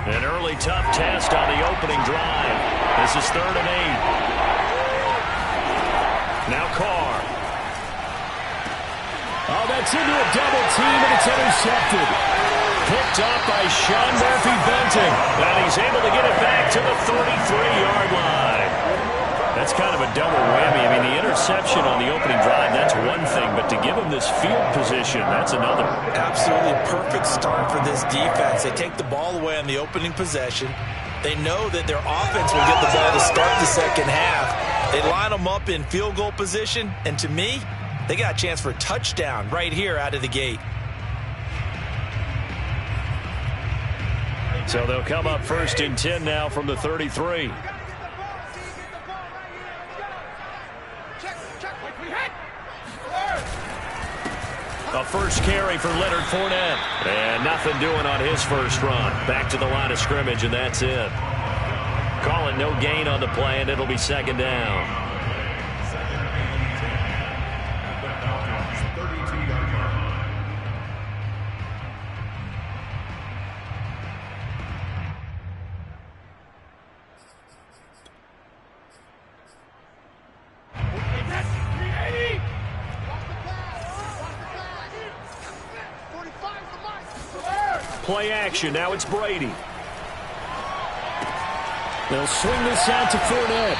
An early tough test on the opening drive. This is 3rd and 8. Now Carr. Oh, that's into a double team, and it's intercepted. Picked up by Sean Murphy-Bunting. And he's able to get it back to the 33-yard line. That's kind of a double whammy. I mean, the interception on the opening drive, that's one thing. But to give him this field position, that's another. Absolutely perfect start for this defense. They take the ball away on the opening possession. They know that their offense will get the ball to start the second half. They line them up in field goal position. And to me, they got a chance for a touchdown right here out of the gate. So they'll come up 1st and 10 now from the 33. A first carry for Leonard Fournette. And nothing doing on his first run. Back to the line of scrimmage, and that's it. Call it no gain on the play, and it'll be 2nd down. Play action. Now it's Brady. They'll swing this out to Fournette.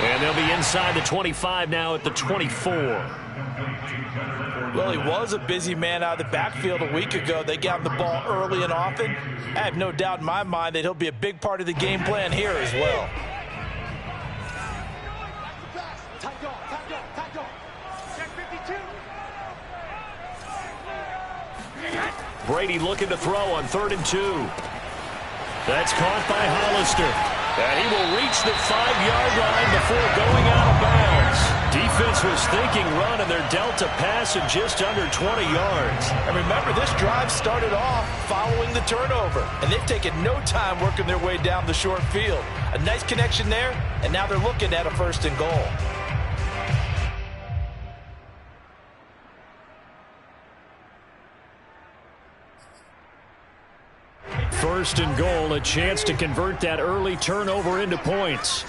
And they'll be inside the 25 now at the 24. Well, he was a busy man out of the backfield a week ago. They got him the ball early and often. I have no doubt in my mind that he'll be a big part of the game plan here as well. Brady looking to throw on 3rd and 2. That's caught by Hollister. And he will reach the 5-yard line before going out of bounds. Defense was thinking run, and they're dealt a pass of just under 20 yards. And remember, this drive started off following the turnover. And they've taken no time working their way down the short field. A nice connection there, and now they're looking at a 1st and goal. First and goal, a chance to convert that early turnover into points.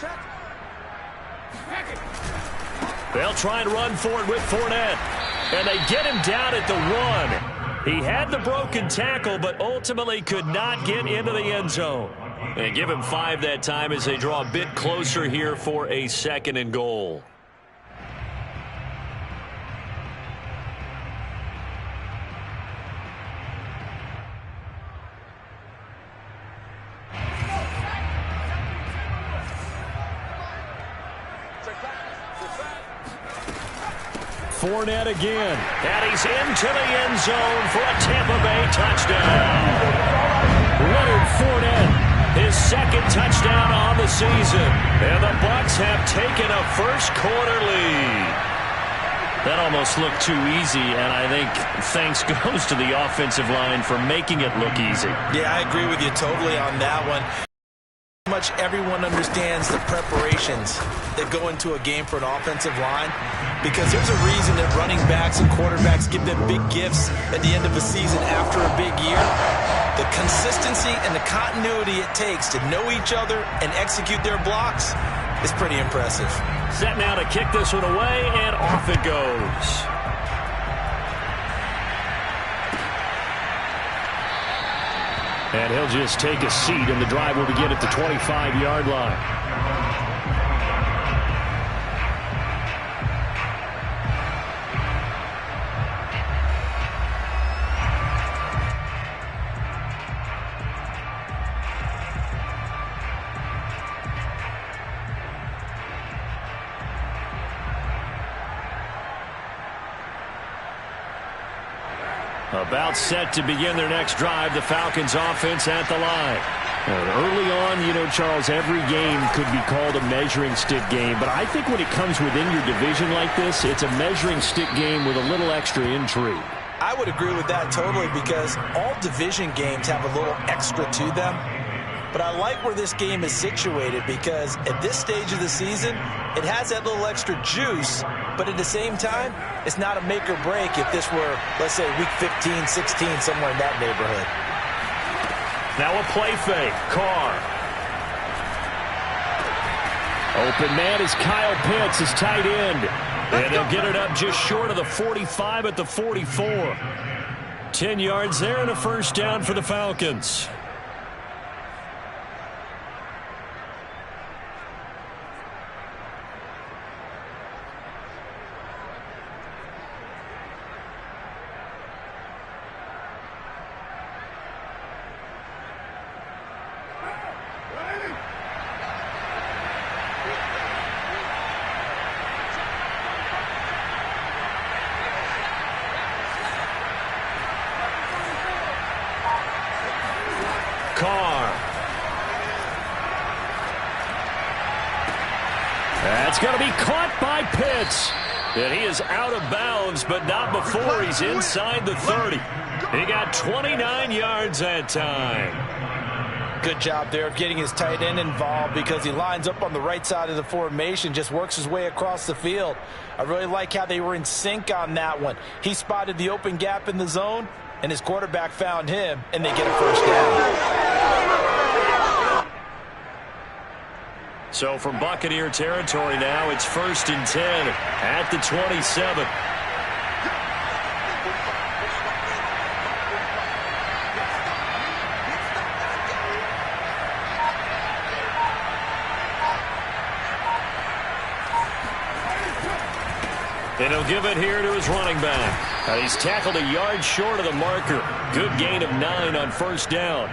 They'll try and run for it with Fournette. And they get him down at the 1. He had the broken tackle, but ultimately could not get into the end zone. And give him 5 that time as they draw a bit closer here for a 2nd and goal. Fournette again. And he's into the end zone for a Tampa Bay touchdown. Leonard Fournette, his 2nd touchdown on the season. And the Bucs have taken a first-quarter lead. That almost looked too easy, and I think thanks goes to the offensive line for making it look easy. Yeah, I agree with you totally on that one. Much everyone understands the preparations that go into a game for an offensive line, because there's a reason that running backs and quarterbacks give them big gifts at the end of a season after a big year. The consistency and the continuity it takes to know each other and execute their blocks is pretty impressive. Set now to kick this one away, and off it goes. And he'll just take a seat, and the drive will begin at the 25-yard line. About set to begin their next drive, the Falcons offense at the line. And early on, you know, Charles, every game could be called a measuring stick game. But I think when it comes within your division like this, it's a measuring stick game with a little extra intrigue. I would agree with that totally, because all division games have a little extra to them. But I like where this game is situated, because at this stage of the season, it has that little extra juice. But at the same time, it's not a make or break if this were, let's say, week 15, 16, somewhere in that neighborhood. Now a play fake. Carr. Open man is Kyle Pitts, his tight end. And they'll get it up just short of the 45 at the 44. 10 yards there and a first down for the Falcons. Carr. That's going to be caught by Pitts. And he is out of bounds, but not before he's inside the 30. He got 29 yards that time. Good job there of getting his tight end involved because he lines up on the right side of the formation, just works his way across the field. I really like how they were in sync on that one. He spotted the open gap in the zone, and his quarterback found him, and they get a first down. So from Buccaneer territory now, it's 1st and 10 at the 27. And he'll give it here to his running back. He's tackled a yard short of the marker. Good gain of 9 on first down.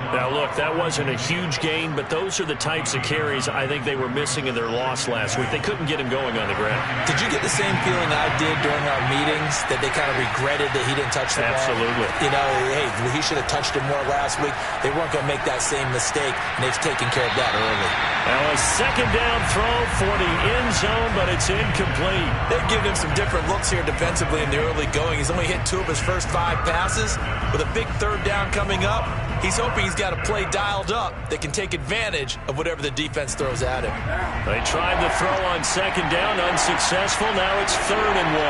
Now, look, that wasn't a huge gain, but those are the types of carries I think they were missing in their loss last week. They couldn't get him going on the ground. Did you get the same feeling I did during our meetings, that they kind of regretted that he didn't touch the ball? Absolutely. You know, hey, he should have touched it more last week. They weren't going to make that same mistake, and they've taken care of that early. Now a second down throw for the end zone, but it's incomplete. They've given him some different looks here defensively in the early going. He's only hit 2 of his first 5 passes. With a big third down coming up, he's hoping he's got a play dialed up that can take advantage of whatever the defense throws at him. They tried the throw on second down, unsuccessful. Now it's 3rd and 1.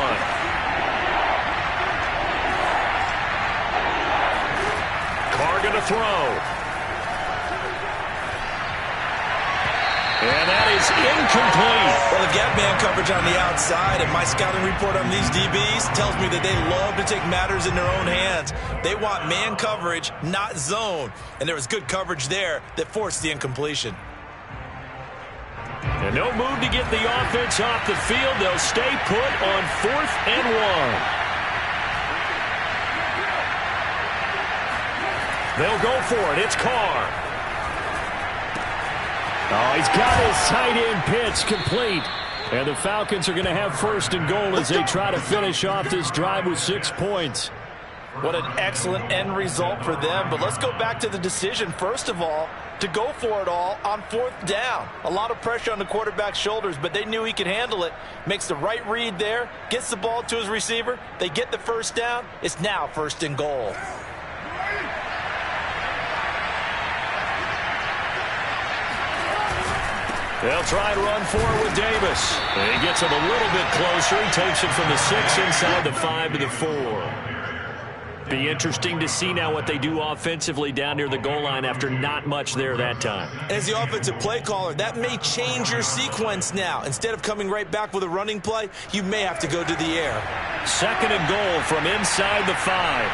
Carr going to throw. And that is incomplete. Well, the gap man coverage on the outside, and my scouting report on these DBs tells me that they love to take matters in their own hands. They want man coverage, not zone. And there was good coverage there that forced the incompletion. And no move to get the offense off the field. They'll stay put on 4th and 1. They'll go for it. It's Carr. Oh, he's got his tight end Pitts complete. And the Falcons are going to have 1st and goal as they try to finish off this drive with 6 points. What an excellent end result for them. But let's go back to the decision, first of all, to go for it all on 4th down. A lot of pressure on the quarterback's shoulders, but they knew he could handle it. Makes the right read there, gets the ball to his receiver. They get the first down. It's now 1st and goal. They'll try to run forward with Davis. And he gets him a little bit closer. He takes it from the 6 inside the 5 to the 4. Be interesting to see now what they do offensively down near the goal line after not much there that time. As the offensive play caller, that may change your sequence now. Instead of coming right back with a running play, you may have to go to the air. 2nd and goal from inside the 5.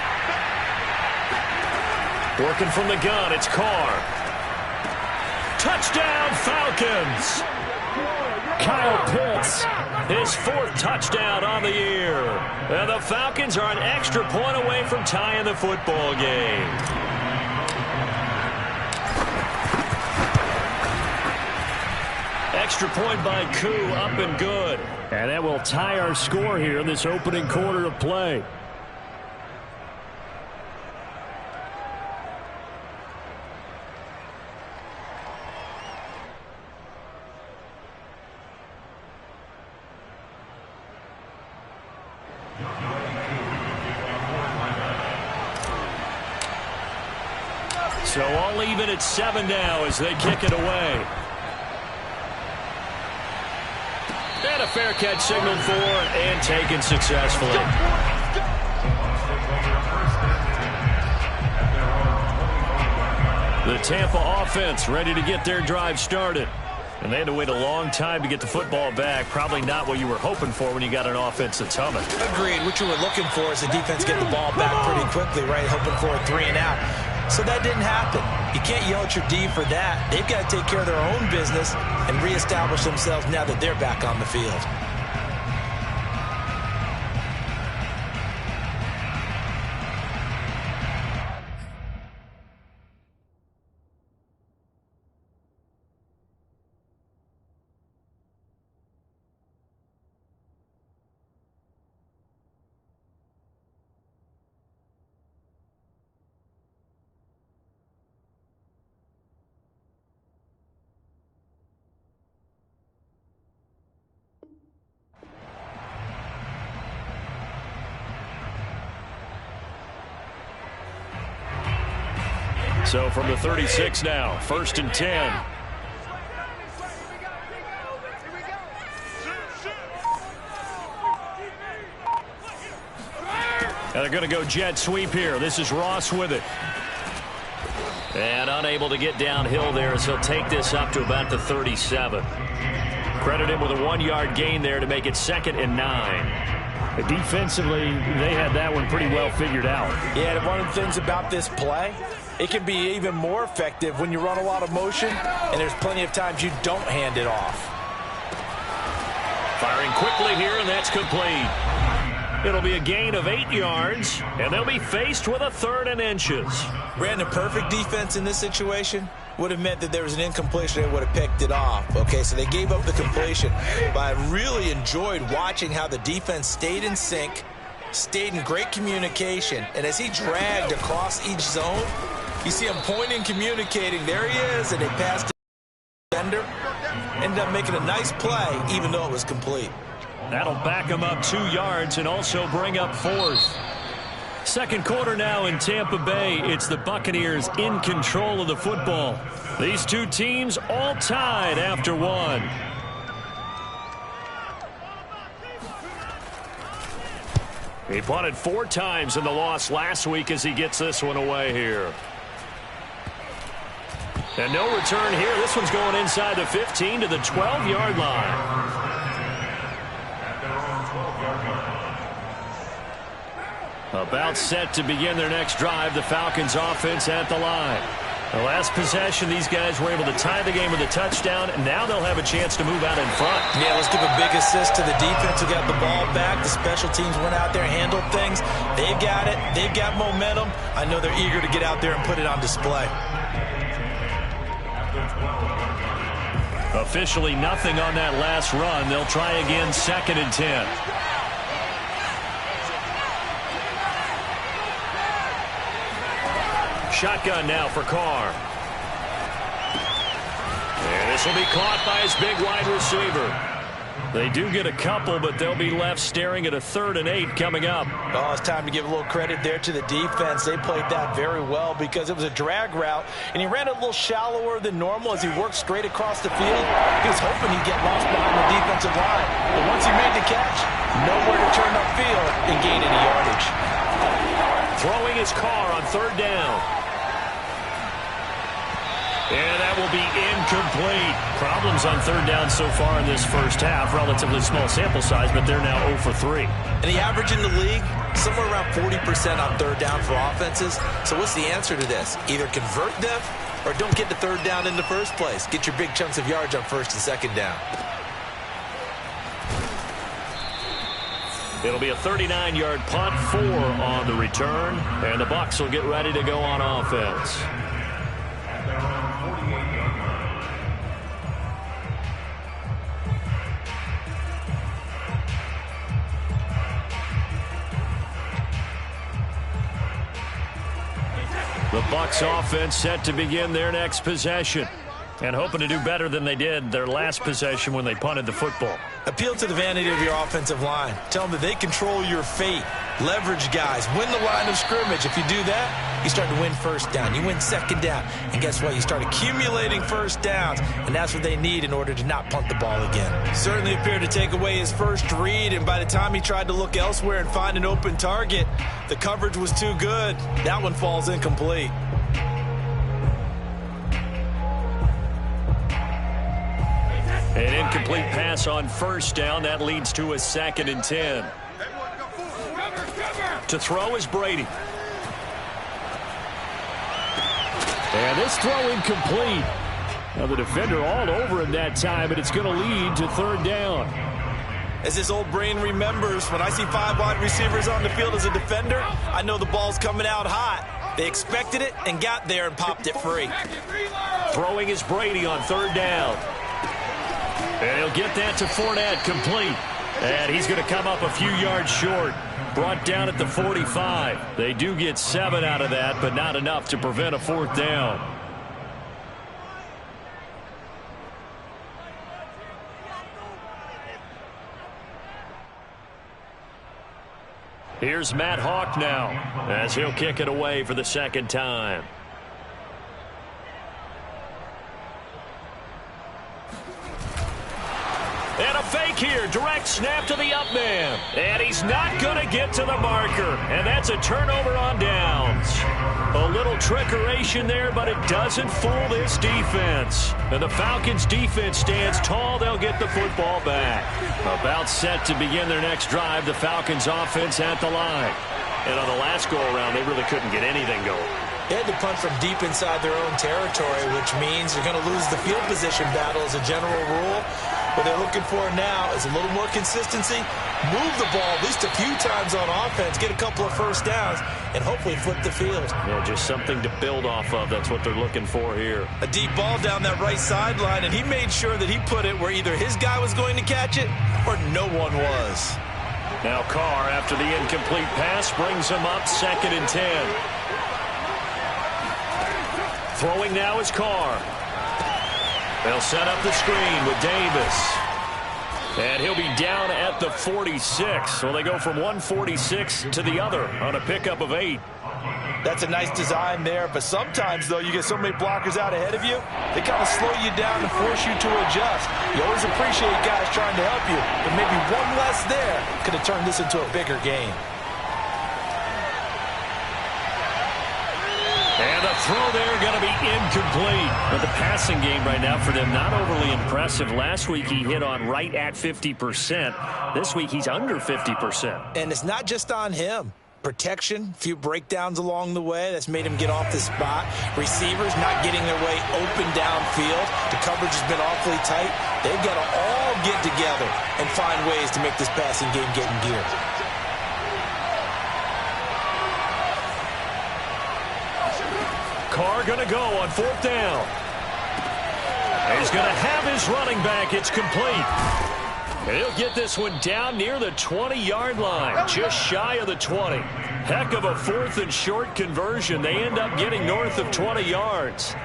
Working from the gun, it's Carr. Touchdown, Falcons! Kyle Pitts. His 4th touchdown on the year. And the Falcons are an extra point away from tying the football game. Extra point by Koo, up and good. And that will tie our score here in this opening quarter of play. So all even at 7 now as they kick it away. And a fair catch signaled for and taken successfully. The Tampa offense ready to get their drive started. And they had to wait a long time to get the football back. Probably not what you were hoping for when you got an offense that's humming. Agreed. What you were looking for is the defense get the ball back pretty quickly, right? Hoping for a 3 and out. So that didn't happen. You can't yell at your D for that. They've got to take care of their own business and reestablish themselves now that they're back on the field. So from the 36 now, 1st and 10. And they're going to go jet sweep here. This is Ross with it. And unable to get downhill there as he'll take this up to about the 37. Credit him with a 1-yard gain there to make it 2nd and 9. Defensively, they had that one pretty well figured out. Yeah, and one of the things about this play, it can be even more effective when you run a lot of motion, and there's plenty of times you don't hand it off. Firing quickly here, and that's complete. It'll be a gain of 8 yards, and they'll be faced with a 3rd and inches. Brandon, perfect defense in this situation would have meant that there was an incompletion. They would have picked it off. Okay, so they gave up the completion, but I really enjoyed watching how the defense stayed in sync, stayed in great communication, and as he dragged across each zone, you see him pointing, communicating. There he is, and they passed it. Defender ended up making a nice play, even though it was complete. That'll back him up 2 yards and also bring up 4th. Second quarter now in Tampa Bay. It's the Buccaneers in control of the football. These two teams all tied after 1. He punted 4 times in the loss last week as he gets this one away here. And no return here. This one's going inside the 15 to the 12-yard line. About set to begin their next drive. The Falcons offense at the line. The last possession, these guys were able to tie the game with a touchdown, and now they'll have a chance to move out in front. Yeah, let's give a big assist to the defense who got the ball back. The special teams went out there, handled things. They've got it. They've got momentum. I know they're eager to get out there and put it on display. Officially nothing on that last run. They'll try again, 2nd and 10. Shotgun now for Carr. And this will be caught by his big wide receiver. They do get a couple, but they'll be left staring at a 3rd and 8 coming up. Oh, it's time to give a little credit there to the defense. They played that very well because it was a drag route, and he ran a little shallower than normal as he worked straight across the field. He was hoping he'd get lost behind the defensive line, but once he made the catch, nowhere to turn upfield and gain any yardage. Throwing his Carr on 3rd down. And that will be incomplete. Problems on 3rd down so far in this first half. Relatively small sample size, but they're now 0 for 3. And the average in the league, somewhere around 40% on 3rd down for offenses. So what's the answer to this? Either convert them or don't get the 3rd down in the first place. Get your big chunks of yards on 1st and 2nd down. It'll be a 39-yard punt, 4 on the return. And the Bucs will get ready to go on offense. The Bucs offense set to begin their next possession, and hoping to do better than they did their last possession when they punted the football. Appeal to the vanity of your offensive line. Tell them that they control your fate. Leverage guys. Win the line of scrimmage. If you do that, you start to win 1st down. You win 2nd down. And guess what? You start accumulating 1st downs, and that's what they need in order to not punt the ball again. Certainly appeared to take away his first read, and by the time he tried to look elsewhere and find an open target, the coverage was too good. That one falls incomplete. An incomplete pass on first down. That leads to a 2nd and 10. To throw is Brady. And this throw incomplete. Now the defender all over him that time, but it's going to lead to 3rd down. As his old brain remembers, when I see 5 wide receivers on the field as a defender, I know the ball's coming out hot. They expected it and got there and popped it free. Throwing is Brady on 3rd down. And he'll get that to Fournette, complete. And he's going to come up a few yards short. Brought down at the 45. They do get 7 out of that, but not enough to prevent a 4th down. Here's Matt Hawk now, as he'll kick it away for the 2nd time. And a fake here. Direct snap to the up man. And he's not going to get to the marker. And that's a turnover on downs. A little trickeration there, but it doesn't fool this defense. And the Falcons' defense stands tall. They'll get the football back. About set to begin their next drive. The Falcons' offense at the line. And on the last go-around, they really couldn't get anything going. They had to punt from deep inside their own territory, which means they're going to lose the field position battle as a general rule. What they're looking for now is a little more consistency, move the ball at least a few times on offense, get a couple of first downs, and hopefully flip the field. Yeah, just something to build off of. That's what they're looking for here. A deep ball down that right sideline, and he made sure that he put it where either his guy was going to catch it or no one was. Now Carr, after the incomplete pass, brings him up 2nd and 10. Throwing now is Carr. They'll set up the screen with Davis. And he'll be down at the 46. So they go from 146 to the other on a pickup of 8. That's a nice design there, but sometimes, though, you get so many blockers out ahead of you, they kind of slow you down and force you to adjust. You always appreciate guys trying to help you, but maybe one less there could have turned this into a bigger game. And the throw there going to be incomplete. But the passing game right now for them, not overly impressive. Last week he hit on right at 50%. This week he's under 50%. And it's not just on him. Protection, a few breakdowns along the way. That's made him get off the spot. Receivers not getting their way open downfield. The coverage has been awfully tight. They've got to all get together and find ways to make this passing game get in gear. Carr going to go on 4th down. He's going to have his running back. It's complete. And he'll get this one down near the 20-yard line, just shy of the 20. Heck of a 4th and short conversion. They end up getting north of 20 yards.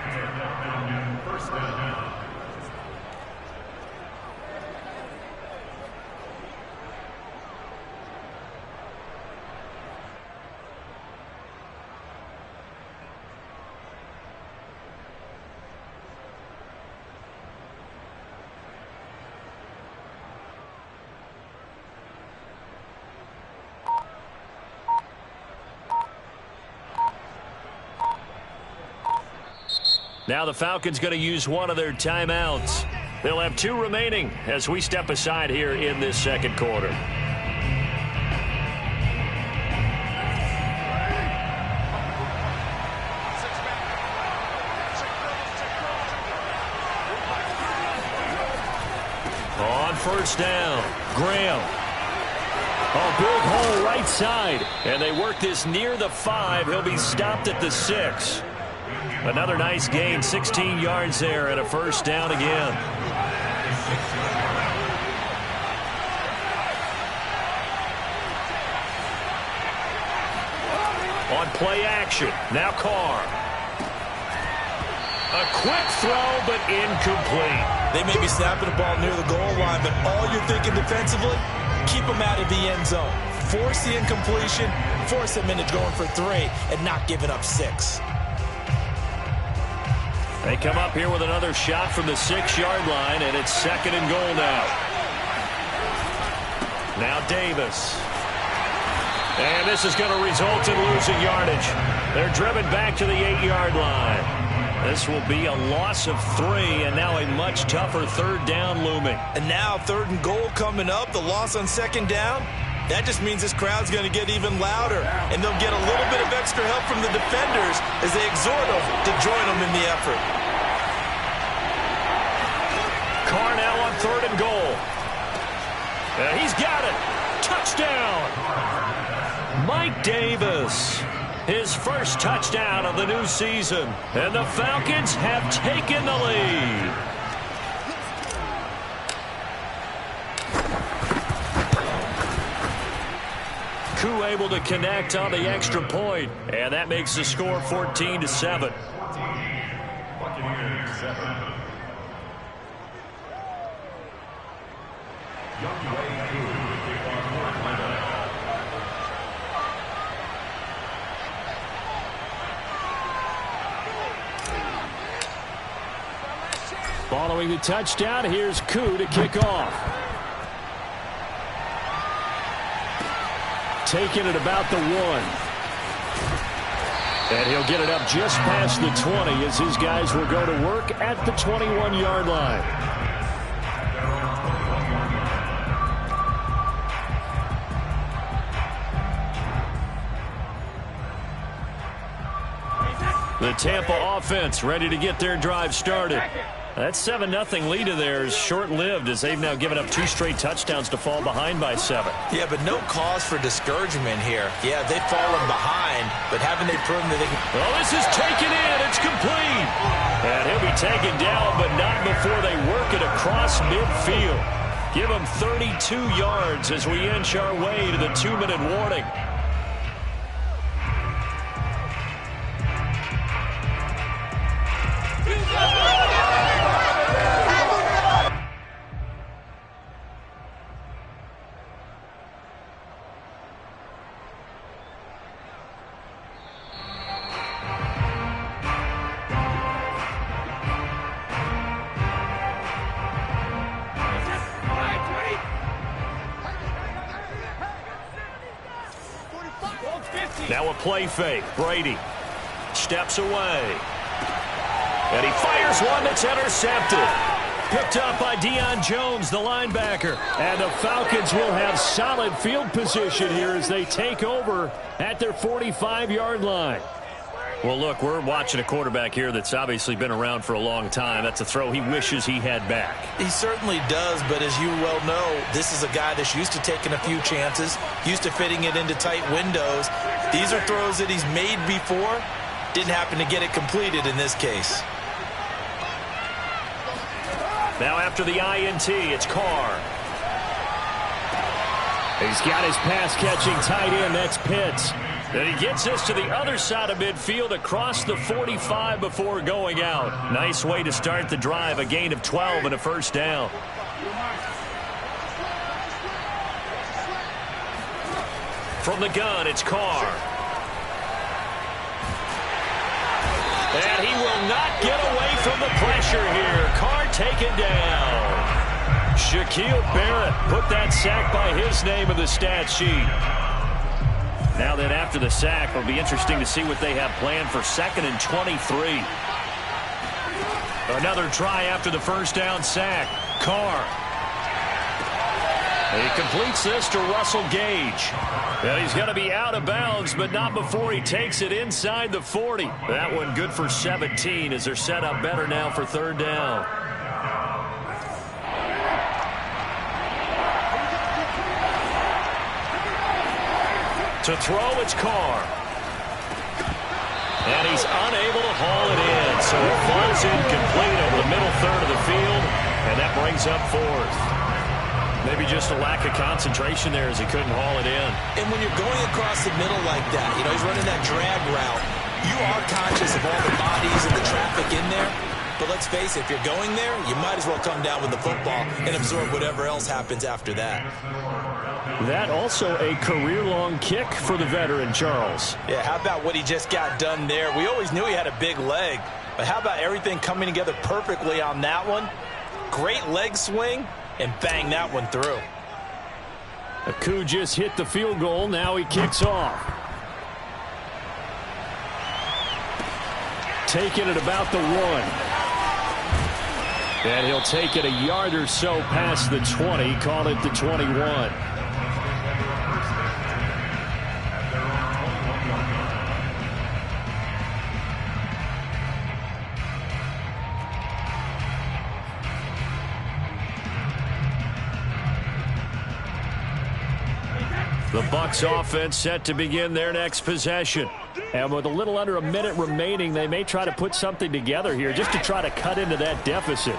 Now the Falcons going to use one of their timeouts. They'll have 2 remaining as we step aside here in this 2nd quarter. On 1st down, Graham. A big hole right side. And they work this near the 5. He'll be stopped at the 6. Another nice gain, 16 yards there, and a 1st down again. On play action, now Carr. A quick throw, but incomplete. They may be snapping the ball near the goal line, but all you're thinking defensively, keep them out of the end zone. Force the incompletion, force them into going for 3, and not giving up 6. They come up here with another shot from the 6-yard line, and it's 2nd and goal now. Now Davis. And this is going to result in losing yardage. They're driven back to the 8-yard line. This will be a loss of 3, and now a much tougher third down looming. And now 3rd and goal coming up, the loss on 2nd down. That just means this crowd's going to get even louder, and they'll get a little bit of extra help from the defenders as they exhort them to join them in the effort. Carr now on 3rd and goal. He's got it. Touchdown. Mike Davis. His first touchdown of the new season. And the Falcons have taken the lead. Koo able to connect on the extra point, and that makes the score 14-7. Following the touchdown, here's Koo to kick off. Taking it about the 1. And he'll get it up just past the 20 as his guys will go to work at the 21-yard line. The Tampa offense ready to get their drive started. That 7-0 lead of theirs short-lived as they've now given up 2 straight touchdowns to fall behind by 7. Yeah, but no cause for discouragement here. Yeah, they've fallen behind, but haven't they proven that they can... Well, this is taken in. It's complete. And he'll be taken down, but not before they work it across midfield. Give him 32 yards as we inch our way to the 2-minute warning. Now a play fake. Brady steps away. And he fires one that's intercepted. Picked up by Deion Jones, the linebacker. And the Falcons will have solid field position here as they take over at their 45-yard line. Well, look, we're watching a quarterback here that's obviously been around for a long time. That's a throw he wishes he had back. He certainly does, but as you well know, this is a guy that's used to taking a few chances, used to fitting it into tight windows. These are throws that he's made before. Didn't happen to get it completed in this case. Now after the INT, it's Carr. He's got his pass-catching tight end. That's Pitts. And he gets this to the other side of midfield across the 45 before going out. Nice way to start the drive. A gain of 12 and a first down. From the gun, it's Carr. And he will not get away from the pressure here. Carr taken down. Shaquille Barrett put that sack by his name in the stat sheet. Now then, after the sack, it'll be interesting to see what they have planned for 2nd and 23. Another try after the first down sack. Carr. He completes this to Russell Gage. And he's going to be out of bounds, but not before he takes it inside the 40. That one good for 17 as they're set up better now for 3rd down. To throw, it's Carr. And he's unable to haul it in. So it falls incomplete over the middle third of the field. And that brings up 4th. Maybe just a lack of concentration there as he couldn't haul it in. And when you're going across the middle like that, you know, he's running that drag route. You are conscious of all the bodies and the traffic in there. But let's face it, if you're going there, you might as well come down with the football and absorb whatever else happens after that. That also a career-long kick for the veteran, Charles. Yeah, how about what he just got done there? We always knew he had a big leg, but how about everything coming together perfectly on that one? Great leg swing, and bang that one through. Koo just hit the field goal. Now he kicks off. take it at about the 1. And he'll take it a yard or so past the 20, call it the 21. The Bucs offense set to begin their next possession. And with a little under a minute remaining, they may try to put something together here just to try to cut into that deficit.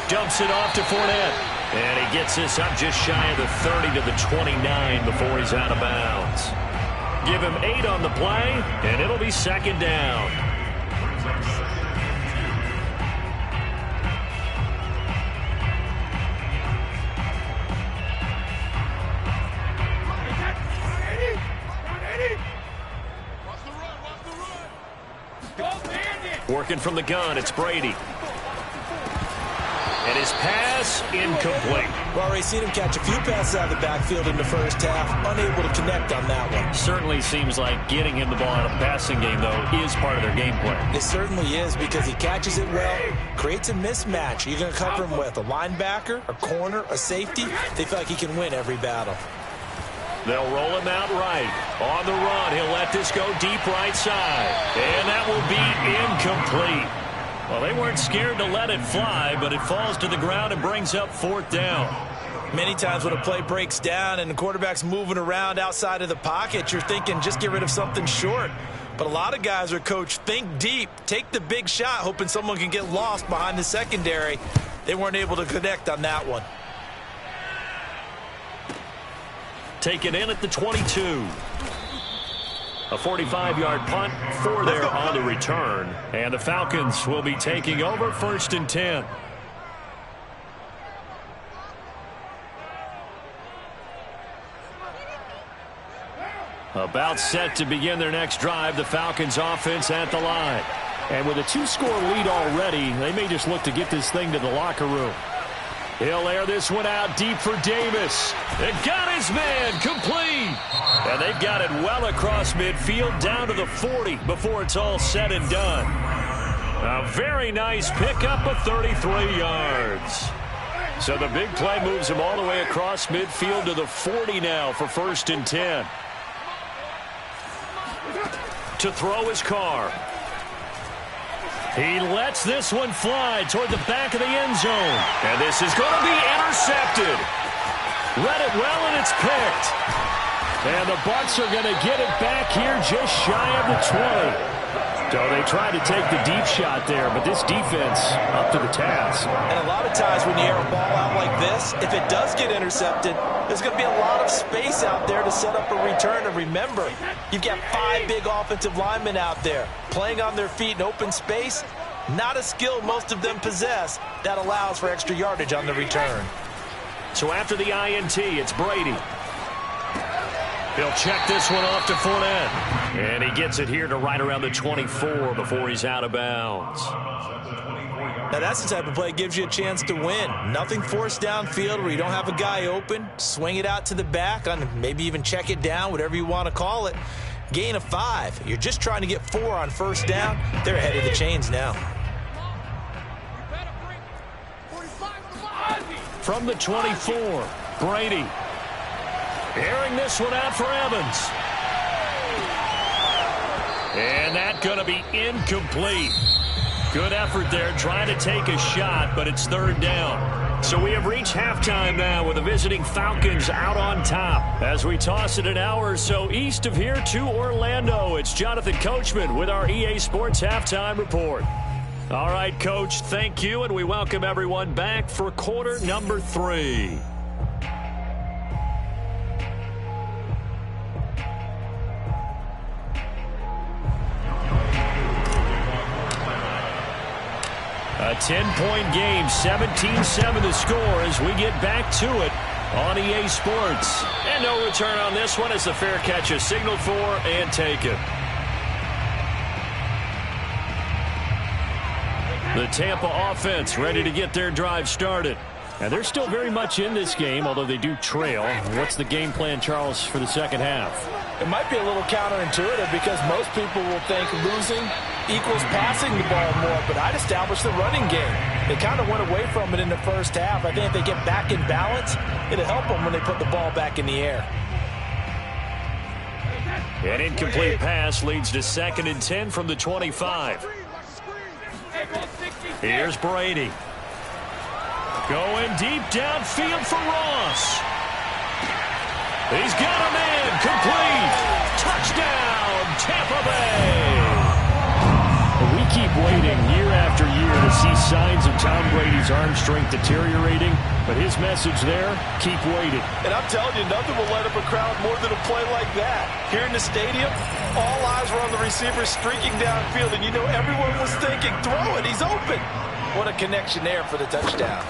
Dumps it off to Fournette. And he gets this up just shy of the 30 to the 29 before he's out of bounds. Give him 8 on the play, and it'll be second down. Working from the gun, it's Brady. And his pass, incomplete. Well, we've seen him catch a few passes out of the backfield in the first half, unable to connect on that one. Certainly seems like getting him the ball out of the passing game, though, is part of their game plan. It certainly is, because he catches it well, creates a mismatch. You're going to cover him with a linebacker, a corner, a safety. They feel like he can win every battle. They'll roll him out right. On the run, he'll let this go deep right side. And that will be incomplete. Well, they weren't scared to let it fly, but it falls to the ground and brings up 4th down. Many times when a play breaks down and the quarterback's moving around outside of the pocket, you're thinking just get rid of something short. But a lot of guys are coached, think deep, take the big shot, hoping someone can get lost behind the secondary. They weren't able to connect on that one. Taken in at the 22. A 45-yard punt for there on the return. And the Falcons will be taking over 1st and 10. About set to begin their next drive, the Falcons offense at the line. And with a 2-score lead already, they may just look to get this thing to the locker room. He'll air this one out deep for Davis. It got his man complete. And they've got it well across midfield down to the 40 before it's all said and done. A very nice pickup of 33 yards. So the big play moves him all the way across midfield to the 40 now for 1st and 10. To throw his car. He lets this one fly toward the back of the end zone. And this is going to be intercepted. Read it well, and it's picked. And the Bucs are going to get it back here just shy of the 20. So they tried to take the deep shot there, but this defense up to the task. And a lot of times when you air a ball out like this, if it does get intercepted, there's going to be a lot of space out there to set up a return. And remember, you've got 5 big offensive linemen out there playing on their feet in open space. Not a skill most of them possess that allows for extra yardage on the return. So after the INT, it's Brady. He'll check this one off to Fournette. And he gets it here to right around the 24 before he's out of bounds. Now that's the type of play that gives you a chance to win. Nothing forced downfield where you don't have a guy open. Swing it out to the back, on maybe even check it down, whatever you want to call it. Gain of 5. You're just trying to get 4 on 1st down. They're ahead of the chains now. From the 24, Brady. Airing this one out for Evans. And that's going to be incomplete. Good effort there trying to take a shot, but it's 3rd down. So we have reached halftime now with the visiting Falcons out on top. As we toss it an hour or so east of here to Orlando, it's Jonathan Coachman with our EA Sports Halftime Report. All right, Coach, thank you, and we welcome everyone back for quarter number 3. A 10-point game, 17-7 the score as we get back to it on EA Sports. And no return on this one as the fair catch is signaled for and taken. The Tampa offense ready to get their drive started. And they're still very much in this game, although they do trail. What's the game plan, Charles, for the second half? It might be a little counterintuitive because most people will think losing equals passing the ball more, but I'd establish the running game. They kind of went away from it in the first half. I think if they get back in balance, it'll help them when they put the ball back in the air. An incomplete pass leads to 2nd and 10 from the 25. Here's Brady. Going deep downfield for Ross. He's got a man. Complete. Touchdown, Tampa Bay. We keep waiting year after year to see signs of Tom Brady's arm strength deteriorating, but his message there, keep waiting. And I'm telling you, nothing will light up a crowd more than a play like that. Here in the stadium, all eyes were on the receiver streaking downfield, and you know everyone was thinking, throw it, he's open. What a connection there for the touchdown.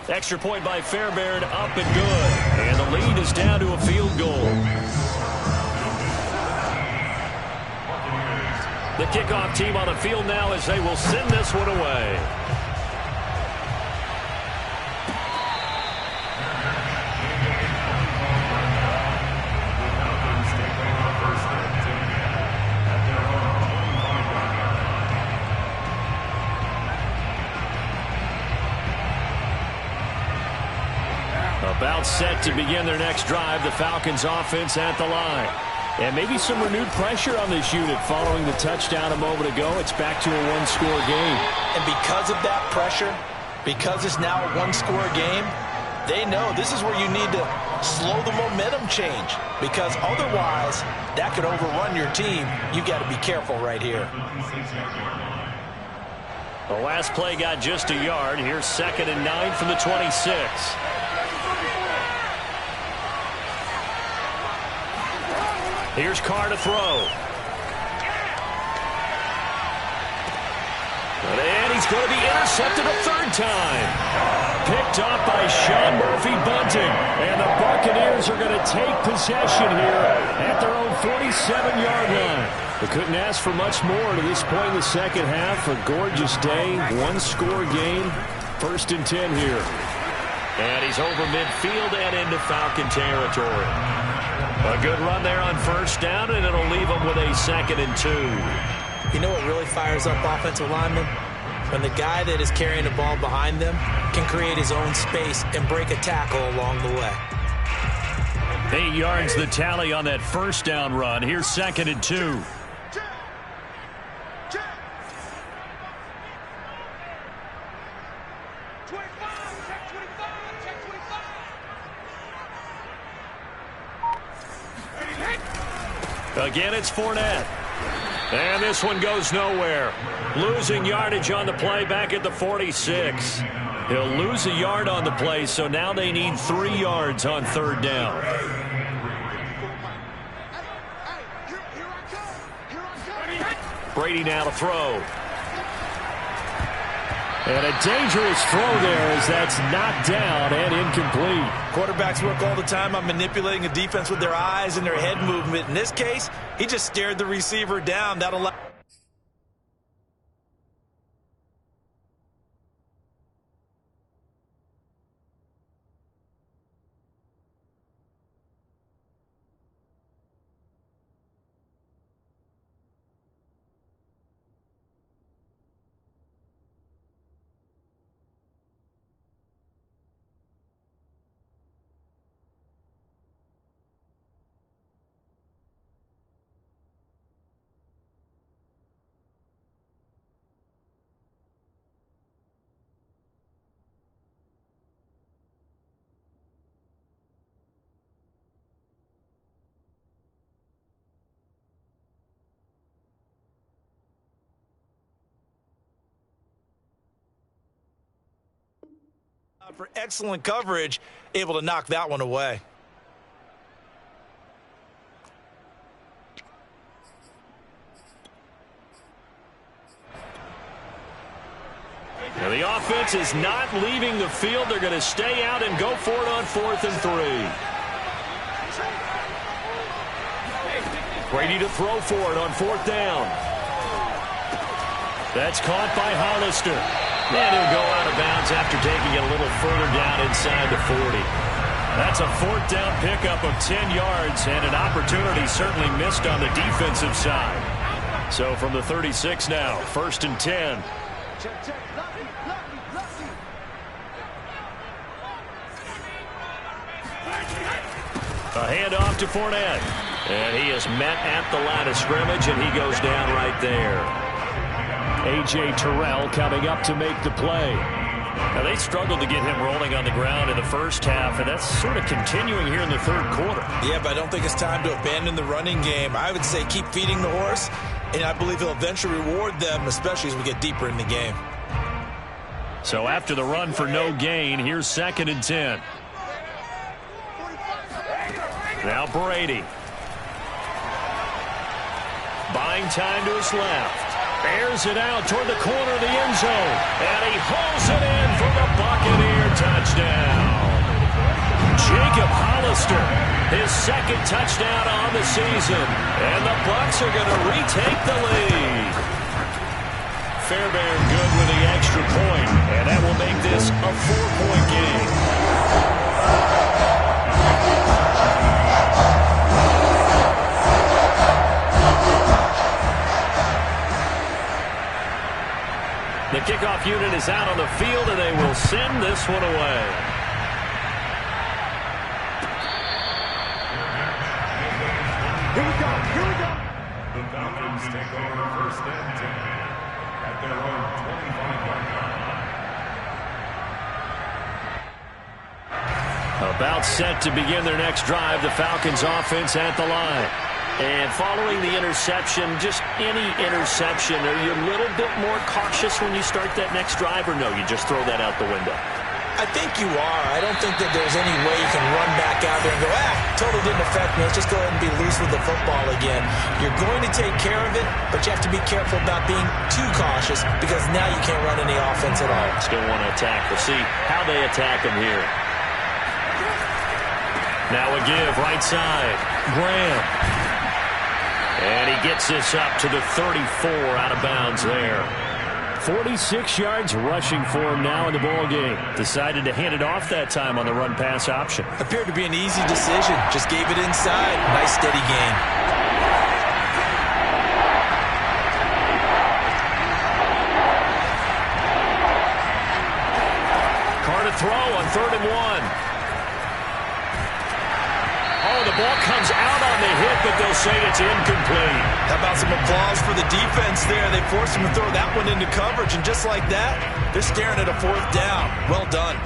Extra point by Fairbairn, up and good. And the lead is down to a field goal. The kickoff team on the field now as they will send this one away. About set to begin their next drive, the Falcons offense at the line. And maybe some renewed pressure on this unit following the touchdown a moment ago. It's back to a one-score game. And because of that pressure, because it's now a one-score game, they know this is where you need to slow the momentum change. Because otherwise, that could overrun your team. You got to be careful right here. The last play got just a yard. Here's 2nd and 9 from the 26. Here's Carr to throw. And he's going to be intercepted a 3rd time. Picked off by Sean Murphy-Bunting. And the Buccaneers are going to take possession here at their own 47-yard line. They couldn't ask for much more to this point in the second half. A gorgeous day, one-score game. 1st and 10 here. And he's over midfield and into Falcon territory. A good run there on 1st down, and it'll leave them with a 2nd and 2. You know what really fires up offensive linemen? When the guy that is carrying the ball behind them can create his own space and break a tackle along the way. 8 yards the tally on that 1st down run. Here's 2nd and 2. Again, it's Fournette. And this one goes nowhere. Losing yardage on the play back at the 46. He'll lose a yard on the play, so now they need 3 yards on 3rd down. Brady now to throw. And a dangerous throw there as that's knocked down and incomplete. Quarterbacks work all the time on manipulating a defense with their eyes and their head movement. In this case, he just stared the receiver down. That'll allow. For excellent coverage, able to knock that one away. Now the offense is not leaving the field. They're going to stay out and go for it on 4th and 3. Brady to throw for it on 4th down. That's caught by Hollister. And he'll go out of bounds after taking it a little further down inside the 40. That's a fourth down pickup of 10 yards and an opportunity certainly missed on the defensive side. So from the 36 now, 1st and 10. A handoff to Fournette. And he is met at the line of scrimmage, and he goes down right there. A.J. Terrell coming up to make the play. Now, they struggled to get him rolling on the ground in the first half, and that's sort of continuing here in the third quarter. Yeah, but I don't think it's time to abandon the running game. I would say keep feeding the horse, and I believe he'll eventually reward them, especially as we get deeper in the game. So after the run for no gain, here's 2nd and 10. Now Brady. Buying time to his left. Airs it out toward the corner of the end zone. And he hauls it in for the Buccaneer touchdown. Jacob Hollister, his 2nd touchdown on the season. And the Bucs are going to retake the lead. Fairbairn good with the extra point. And that will make this a 4-point game. The kickoff unit is out on the field, and they will send this one away. Here we go. The Falcons take over 1st and 10 at their own 25-yard line. About set to begin their next drive, the Falcons offense at the line. And following the interception, just any interception, are you a little bit more cautious when you start that next drive, or no, you just throw that out the window? I think you are. I don't think that there's any way you can run back out there and go, totally didn't affect me. Let's just go ahead and be loose with the football again. You're going to take care of it, but you have to be careful about being too cautious because now you can't run any offense at all. Still want to attack. We'll see how they attack him here. Now a give, right side. Graham. And he gets this up to the 34, out of bounds there. 46 yards rushing for him now in the ball game. Decided to hand it off that time on the run-pass option. Appeared to be an easy decision. Just gave it inside. Nice steady gain. Carr to throw on 3rd and 1. Oh, the ball comes out on the hit, but they'll say it's incomplete. How about some applause for the defense there? They forced him to throw that one into coverage, and just like that, they're staring at a 4th down. Well done.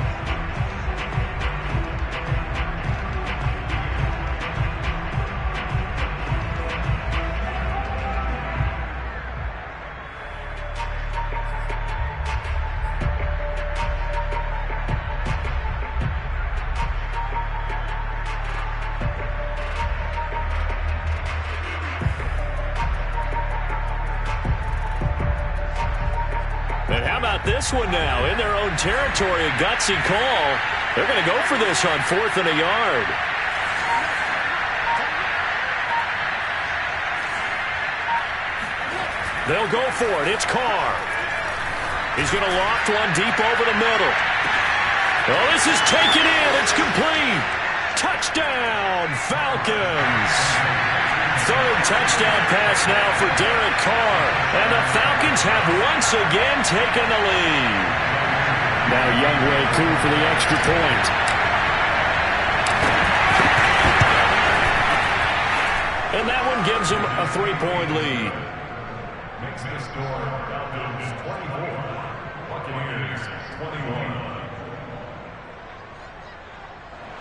And how about this one now? In their own territory, a gutsy call. They're going to go for this on 4th and a yard. They'll go for it. It's Carr. He's going to loft one deep over the middle. Oh, this is taken in. It's complete. Touchdown, Falcons. 3rd touchdown pass now for Derek Carr. And the Falcons have once again taken the lead. Now Younghoe Koo for the extra point. And that one gives them a 3-point lead. Makes the score Falcons 24, Buccaneers 21.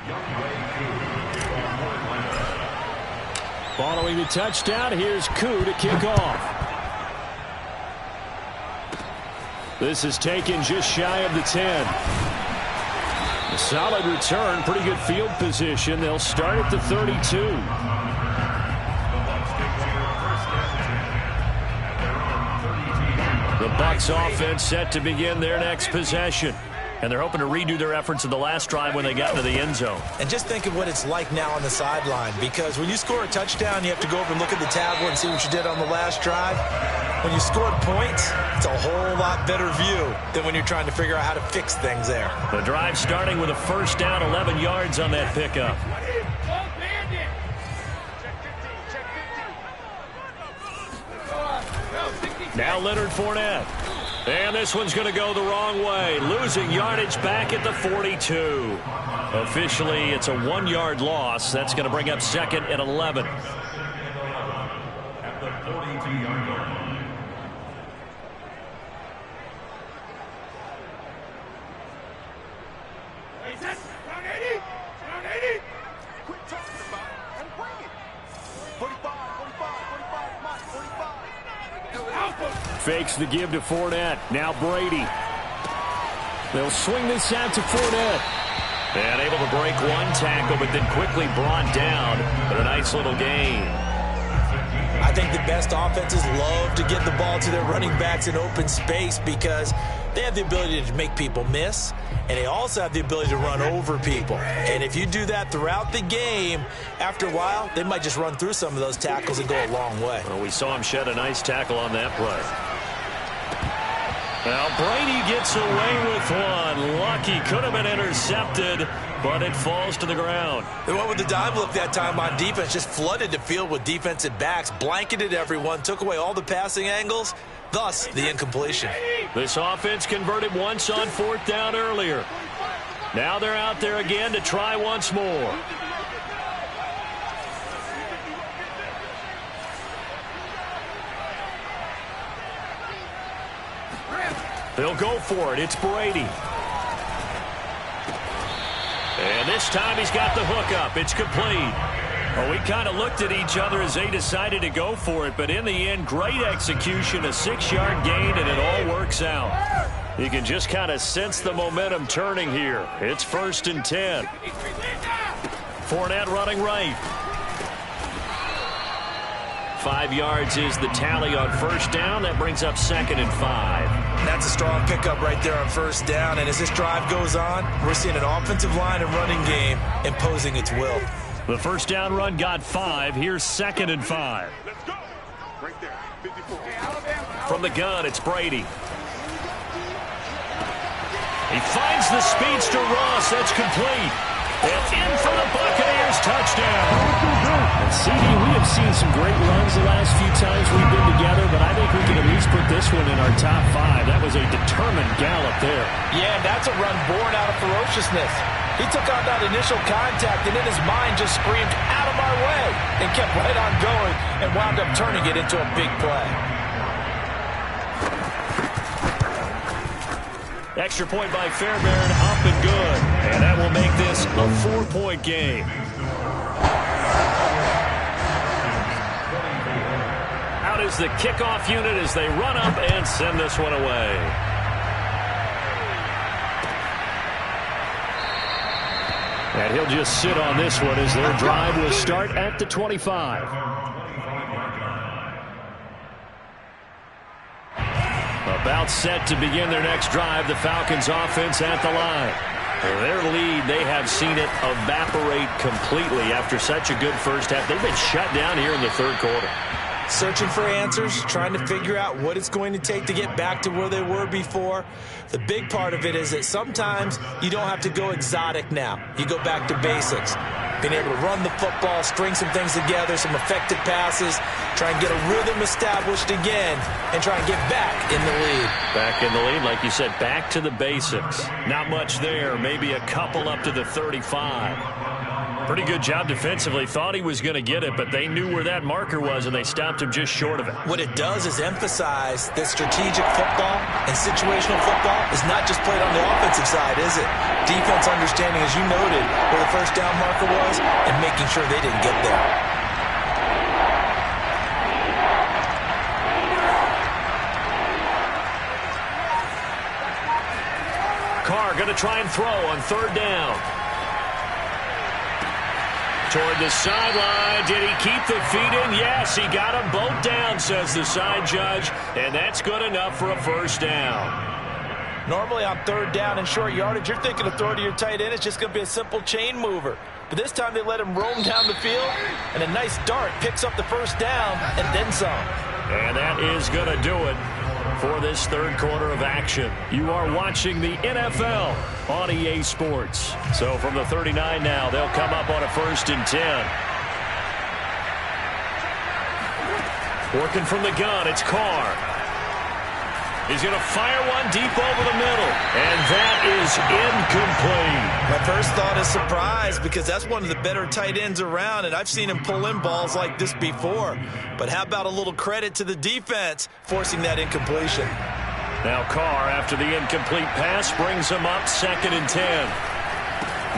Younghoe Koo. Following the touchdown, here's Koo to kick off. This is taken just shy of the 10. A solid return, pretty good field position. They'll start at the 32. The Bucs offense set to begin their next possession. And they're hoping to redo their efforts in the last drive when they got into the end zone. And just think of what it's like now on the sideline, because when you score a touchdown, you have to go over and look at the tablet and see what you did on the last drive. when you scored points, it's a whole lot better view than when you're trying to figure out how to fix things there. The drive starting with a first down, 11 yards on that pickup. Now Leonard Fournette. And this one's going to go the wrong way. Losing yardage back at the 42. Officially, it's a 1-yard loss. That's going to bring up second and 11. At the 42-yard line. Fakes the give to Fournette. Now Brady. They'll swing this out to Fournette. And able to break one tackle, but then quickly brought down. But a nice little gain. I think the best offenses love to get the ball to their running backs in open space because they have the ability to make people miss, and they also have the ability to run over people. And if you do that throughout the game, after a while, they might just run through some of those tackles and go a long way. Well, we saw him shed a nice tackle on that play. Now Brady gets away with one. Lucky, could have been intercepted, but it falls to the ground. They went with the dive look that time on defense, just flooded the field with defensive backs, blanketed everyone, took away all the passing angles, thus the incompletion. This offense converted once on fourth down earlier. Now they're out there again to try once more. They'll go for it. It's Brady. And this time he's got the hook up. It's complete. Well, we kind of looked at each other as they decided to go for it, but in the end, great execution, a 6-yard gain, and it all works out. You can just kind of sense the momentum turning here. It's 1st and 10. Fournette running right. 5 yards is the tally on first down. That brings up 2nd and 5. That's a strong pickup right there on first down. And as this drive goes on, we're seeing an offensive line and running game imposing its will. The first down run got 5. Here's 2nd and 5. Let's go. Right there. 54. From the gun, it's Brady. He finds the speedster Ross. That's complete. And in for the Buccaneers touchdown. And CD, we have seen some great runs the last few times we've been together, but I think we can at least put this one in our top 5. That was a determined gallop there. Yeah, that's a run born out of ferociousness. He took on that initial contact and in his mind just screamed, "Out of my way," and kept right on going and wound up turning it into a big play. Extra point by Fairbairn, up and good. And that will make this a 4-point game. Out is the kickoff unit as they run up and send this one away. And he'll just sit on this one as their drive will start at the 25. About set to begin their next drive, the Falcons offense at the line. Their lead, they have seen it evaporate completely after such a good first half. They've been shut down here in the third quarter. Searching for answers, trying to figure out what it's going to take to get back to where they were before. The big part of it is that sometimes you don't have to go exotic now. You go back to basics. Being able to run the football, string some things together, some effective passes, try and get a rhythm established again, and try and get back in the lead. Back in the lead, like you said, back to the basics. Not much there, maybe a couple up to the 35. Pretty good job defensively. Thought he was going to get it, but they knew where that marker was, and they stopped him just short of it. What it does is emphasize that strategic football and situational football is not just played on the offensive side, is it? Defense understanding, as you noted, where the first down marker was and making sure they didn't get there. Carr going to try and throw on third down. Toward the sideline. Did he keep the feet in? Yes, he got them both down, says the side judge. And that's good enough for a first down. Normally on third down and short yardage, you're thinking of throw to your tight end. It's just going to be a simple chain mover. But this time they let him roam down the field, and a nice dart picks up the first down and then some. And that is going to do it for this third quarter of action. You are watching the NFL on EA Sports. So from the 39 now, they'll come up on a 1st and 10. Working from the gun, it's Carr. He's going to fire one deep over the middle. And that is incomplete. My first thought is surprise because that's one of the better tight ends around, and I've seen him pull in balls like this before. But how about a little credit to the defense forcing that incompletion? Now Carr, after the incomplete pass, brings him up 2nd and 10.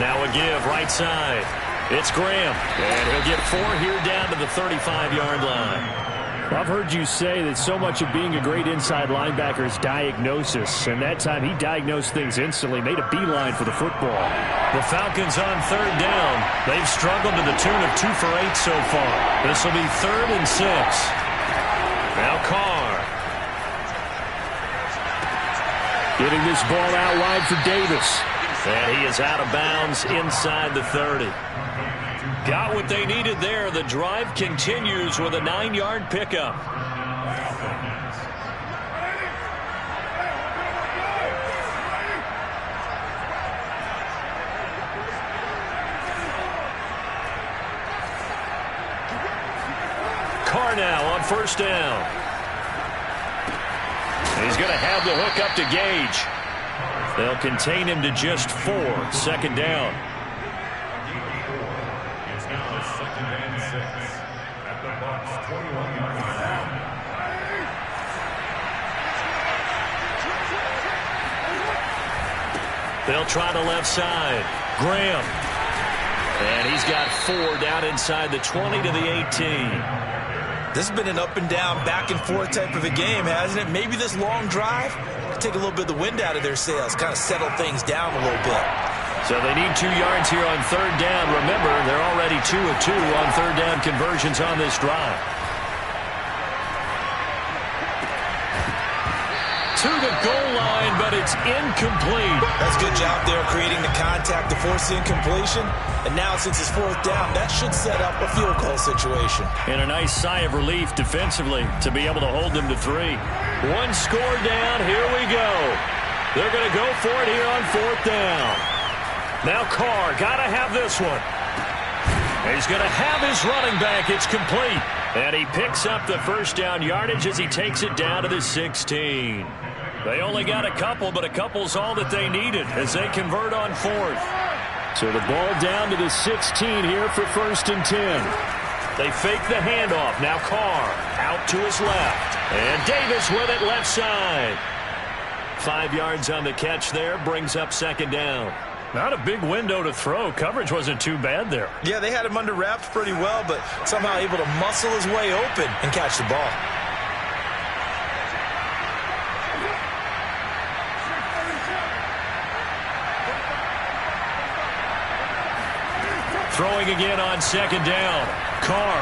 Now a give right side. It's Graham, and he'll get 4 here down to the 35-yard line. I've heard you say that so much of being a great inside linebacker is diagnosis, and that time he diagnosed things instantly, made a beeline for the football. The Falcons on 3rd down. They've struggled to the tune of 2 for 8 so far. This will be 3rd and 6. Now Carr. Getting this ball out wide for Davis. And he is out of bounds inside the 30. Got what they needed there. The drive continues with a 9-yard pickup. Carr now on 1st down. He's going to have the hook up to Gage. They'll contain him to just 4. 2nd down. They'll try the left side. Graham. And he's got 4 down inside the 20 to the 18. This has been an up and down, back and forth type of a game, hasn't it? Maybe this long drive could take a little bit of the wind out of their sails, kind of settle things down a little bit. So they need 2 yards here on 3rd down. Remember, they're already 2 of 2 on 3rd down conversions on this drive. To the goal line, but it's incomplete. That's a good job there creating the contact to force the incompletion. And now since it's 4th down, that should set up a field goal situation. And a nice sigh of relief defensively to be able to hold them to 3. 1 score down. Here we go. They're going to go for it here on 4th down. Now Carr, got to have this one. He's going to have his running back. It's complete. And he picks up the 1st down yardage as he takes it down to the 16. They only got a couple, but a couple's all that they needed as they convert on 4th. So the ball down to the 16 here for 1st and 10. They fake the handoff. Now Carr out to his left. And Davis with it left side. 5 yards on the catch there, brings up 2nd down. Not a big window to throw. Coverage wasn't too bad there. Yeah, they had him under wraps pretty well, but somehow able to muscle his way open and catch the ball. Throwing again on 2nd down. Carr.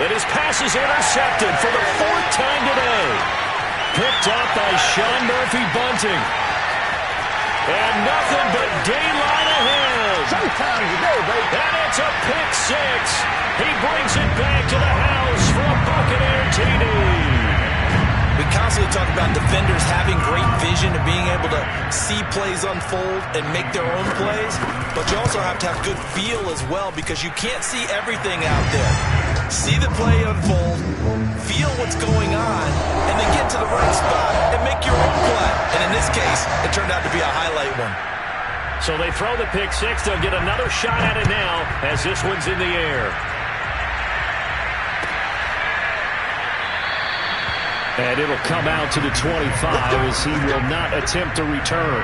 But his pass is intercepted for the 4th time today. Picked up by Sean Murphy-Bunting. And nothing but daylight ahead. Showtime today, baby. And it's a pick 6. He brings it back to the house for a Buccaneer TD. We constantly talk about defenders having great vision and being able to see plays unfold and make their own plays, but you also have to have good feel as well because you can't see everything out there. See the play unfold, feel what's going on, and then get to the right spot and make your own play. And in this case, it turned out to be a highlight one. So they throw the pick 6. They'll get another shot at it now as this one's in the air. And it'll come out to the 25 as he will not attempt to return.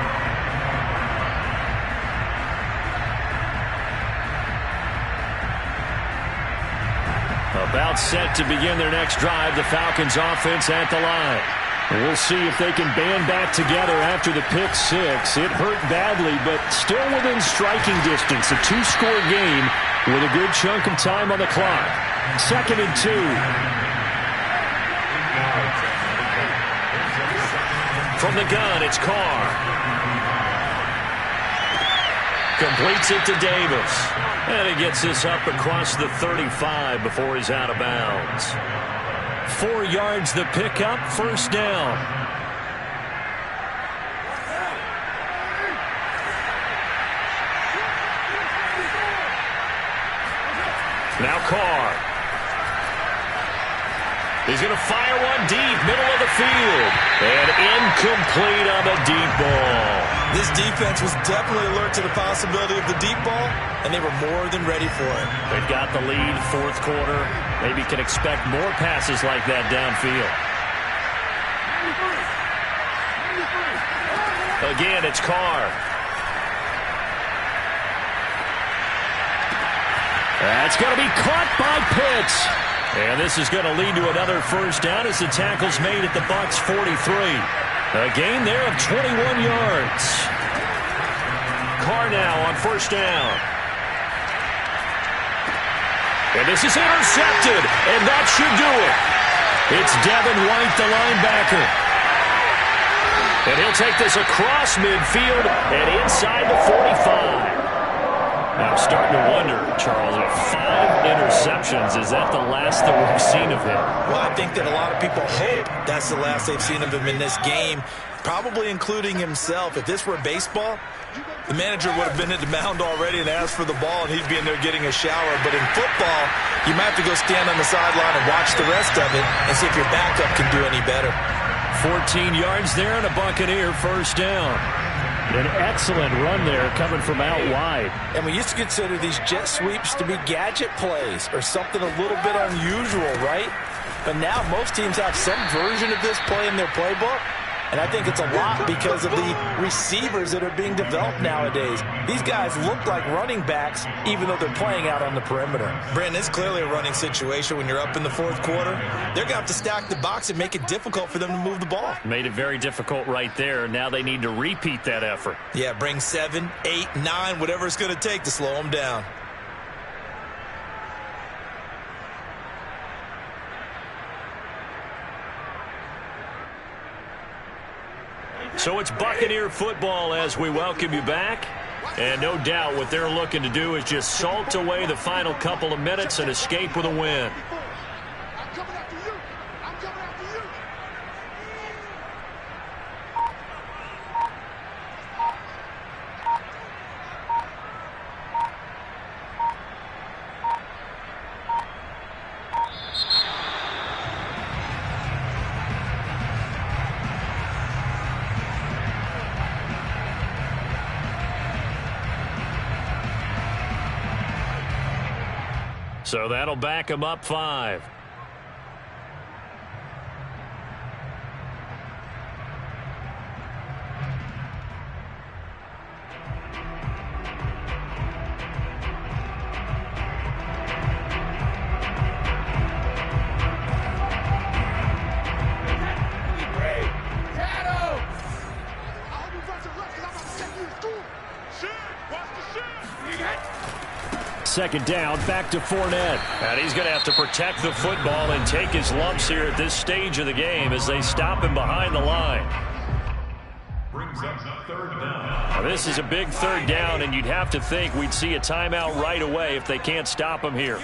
About set to begin their next drive, the Falcons offense at the line. We'll see if they can band back together after the pick 6. It hurt badly, but still within striking distance. A 2-score game with a good chunk of time on the clock. 2nd and 2. From the gun, it's Carr. Completes it to Davis. And he gets this up across the 35 before he's out of bounds. 4 yards the pickup, first down. Now Carr. He's going to fire one deep, middle of the field. And incomplete on the deep ball. This defense was definitely alert to the possibility of the deep ball, and they were more than ready for it. They've got the lead, fourth quarter. Maybe can expect more passes like that downfield. Again, it's Carr. That's going to be caught by Pitts. And this is going to lead to another first down as the tackle's made at the Bucs 43. A gain there of 21 yards. Carr now on first down. And this is intercepted, and that should do it. It's Devin White, the linebacker. And he'll take this across midfield and inside the 45. Now, I'm starting to wonder, Charles, with 5 interceptions, is that the last that we've seen of him? Well, I think that a lot of people hope that's the last they've seen of him in this game, probably including himself. If this were baseball, the manager would have been at the mound already and asked for the ball, and he'd be in there getting a shower. But in football, you might have to go stand on the sideline and watch the rest of it and see if your backup can do any better. 14 yards there and a Buccaneer first down. An excellent run there coming from out wide. And we used to consider these jet sweeps to be gadget plays or something a little bit unusual, right? But now most teams have some version of this play in their playbook. And I think it's a lot because of the receivers that are being developed nowadays. These guys look like running backs even though they're playing out on the perimeter. Brandon, it's clearly a running situation when you're up in the fourth quarter. They're going to have to stack the box and make it difficult for them to move the ball. Made it very difficult right there. Now they need to repeat that effort. Yeah, bring 7, 8, 9, whatever it's going to take to slow them down. So it's Buccaneer football as we welcome you back. And no doubt what they're looking to do is just salt away the final couple of minutes and escape with a win. So that'll back them up 5. Second down, back to Fournette. And he's going to have to protect the football and take his lumps here at this stage of the game as they stop him behind the line. Brings up third down. Now, this is a big third down, and you'd have to think we'd see a timeout right away if they can't stop him here.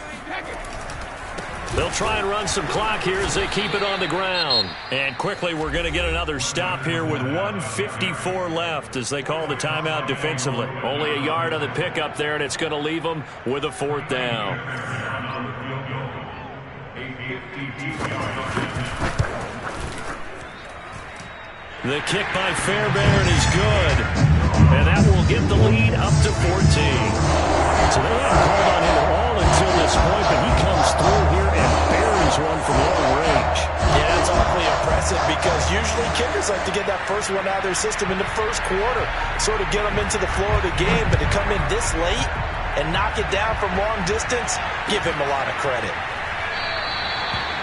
They'll try and run some clock here as they keep it on the ground. And quickly, we're going to get another stop here with 1:54 left as they call the timeout defensively. Only a yard on the pickup there, and it's going to leave them with a fourth down. The kick by Fairbairn is good. And that will get the lead up to 14. So they haven't called on him at all until this point, but he comes through here and buries one from long range. Yeah, that's awfully impressive because usually kickers like to get that first one out of their system in the first quarter, sort of get them into the flow of the game, but to come in this late and knock it down from long distance, give him a lot of credit.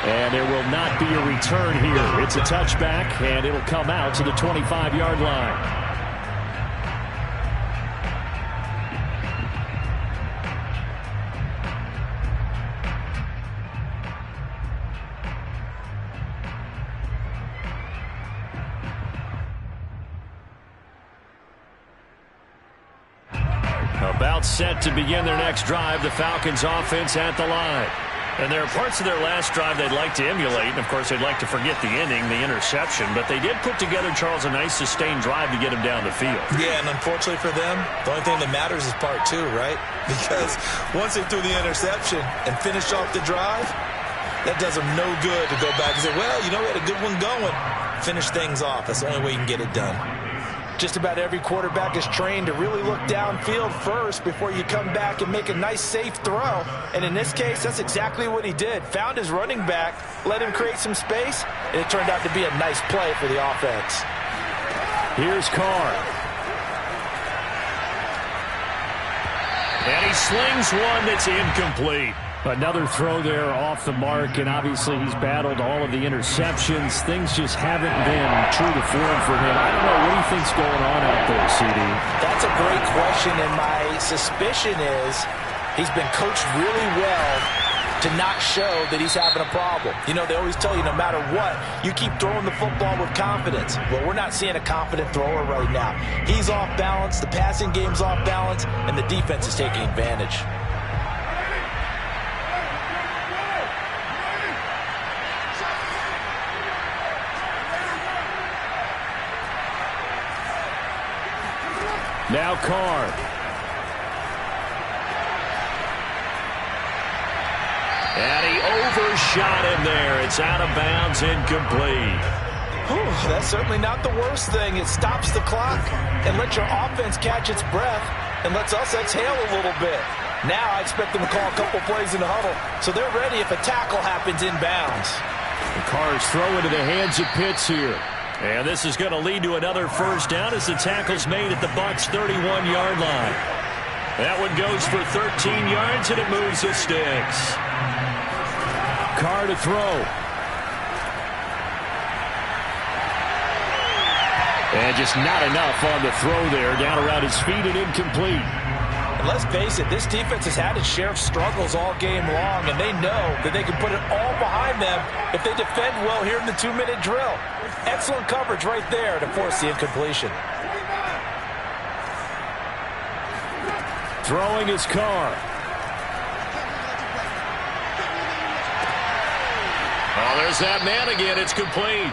And there will not be a return here. It's a touchback, and it'll come out to the 25-yard line. timeout set to begin their next drive. The Falcons offense at the line. And there are parts of their last drive they'd like to emulate. And, of course, they'd like to forget the ending, the interception. But they did put together, Charles, a nice sustained drive to get him down the field. Yeah, and unfortunately for them, the only thing that matters is part two, right? Because once they threw the interception and finished off the drive, that does them no good to go back and say, well, you know, we had a good one going. Finish things off. That's the only way you can get it done. Just about every quarterback is trained to really look downfield first before you come back and make a nice, safe throw. And in this case, that's exactly what he did. Found his running back, let him create some space, and it turned out to be a nice play for the offense. Here's Carr. And he slings one that's incomplete. Another throw there off the mark, and obviously he's battled all of the interceptions. Things just haven't been true to form for him. I don't know. What do you think's going on out there, CD? That's a great question, and my suspicion is he's been coached really well to not show that he's having a problem. You know, they always tell you no matter what, you keep throwing the football with confidence. Well, we're not seeing a confident thrower right now. He's off balance, the passing game's off balance, and the defense is taking advantage. Now Carr. And he overshot him there. It's out of bounds, incomplete. Whew, that's certainly not the worst thing. It stops the clock and lets your offense catch its breath and lets us exhale a little bit. Now I expect them to call a couple plays in the huddle, so they're ready if a tackle happens inbounds. Carr's throw into the hands of Pitts here. And this is going to lead to another first down as the tackle's made at the Bucs' 31-yard line. That one goes for 13 yards, and it moves the sticks. Carr to throw. And just not enough on the throw there. Down around his feet and incomplete. And let's face it, this defense has had its share of struggles all game long, and they know that they can put it all behind them if they defend well here in the 2-minute drill. Excellent coverage right there to force the incompletion. Throwing his Carr. Oh, there's that man again. It's complete.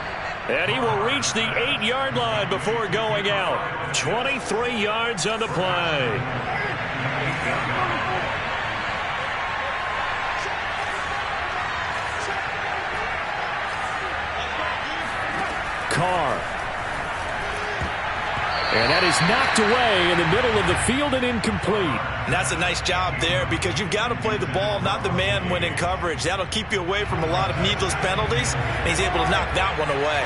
And he will reach the 8-yard line before going out. 23 yards on the play. Carr. And that is knocked away in the middle of the field and incomplete. And that's a nice job there because you've got to play the ball, not the man when in coverage. That'll keep you away from a lot of needless penalties, and he's able to knock that one away.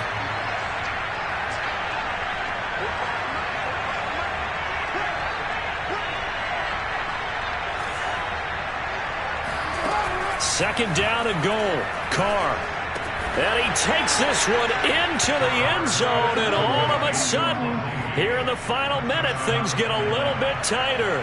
Second down and goal. Carr. And he takes this one into the end zone, and all of a sudden, here in the final minute, things get a little bit tighter.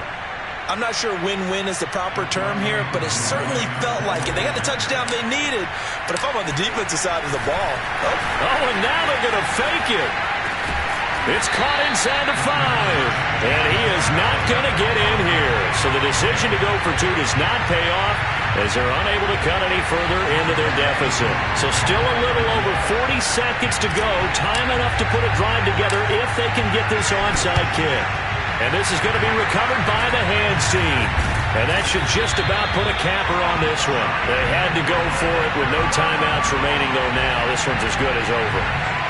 I'm not sure win-win is the proper term here, but it certainly felt like it. They got the touchdown they needed, but if I'm on the defensive side of the ball... Oh, and now they're going to fake it. It's caught inside the 5, and he is not going to get in here. So the decision to go for 2 does not pay off, as they're unable to cut any further into their deficit. So still a little over 40 seconds to go. Time enough to put a drive together if they can get this onside kick. And this is going to be recovered by the hands team. And that should just about put a capper on this one. They had to go for it with no timeouts remaining, though now. This one's as good as over.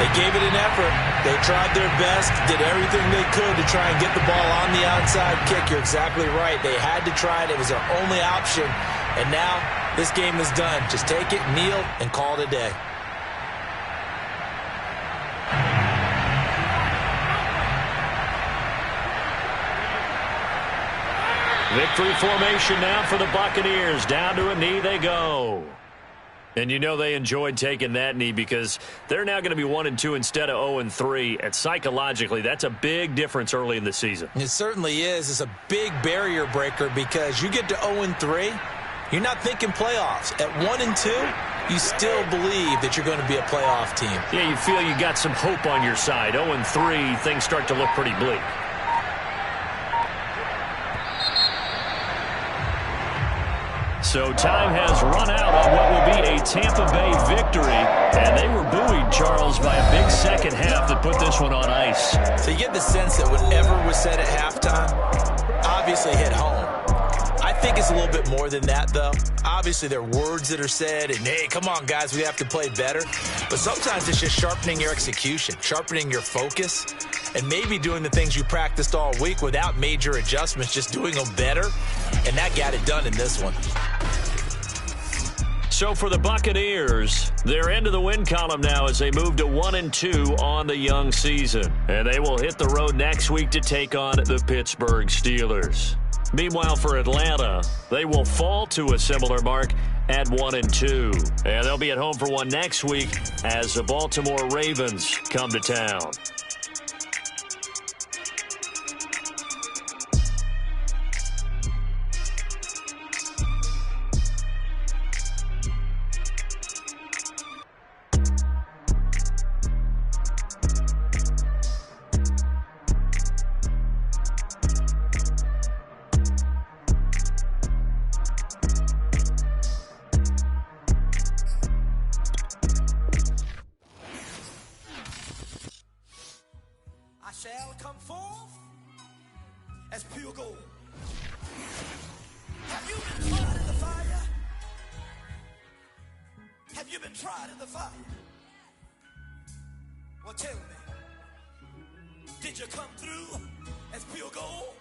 They gave it an effort. They tried their best, did everything they could to try and get the ball on the onside kick. You're exactly right. They had to try it. It was their only option. And now this game is done. Just take it, kneel, and call it a day. Victory formation now for the Buccaneers. Down to a knee they go. And you know they enjoyed taking that knee because they're now going to be 1-2 instead of 0-3. And psychologically, that's a big difference early in the season. It certainly is. It's a big barrier breaker because you get to 0-3, you're not thinking playoffs. At 1-2, you still believe that you're going to be a playoff team. Yeah, you feel you got some hope on your side. 0-3, things start to look pretty bleak. So time has run out on what will be a Tampa Bay victory. And they were buoyed, Charles, by a big second half that put this one on ice. So you get the sense that whatever was said at halftime obviously hit home. I think it's a little bit more than that, though. Obviously, there are words that are said, and, hey, come on, guys, we have to play better. But sometimes it's just sharpening your execution, sharpening your focus, and maybe doing the things you practiced all week without major adjustments, just doing them better. And that got it done in this one. So for the Buccaneers, they're into the win column now as they move to 1-2 on the young season. And they will hit the road next week to take on the Pittsburgh Steelers. Meanwhile, for Atlanta, they will fall to a similar mark at 1-2. And they'll be at home for one next week as the Baltimore Ravens come to town. Shall come forth as pure gold. Have you been tried in the fire? Have you been tried in the fire? Well, tell me, did you come through as pure gold?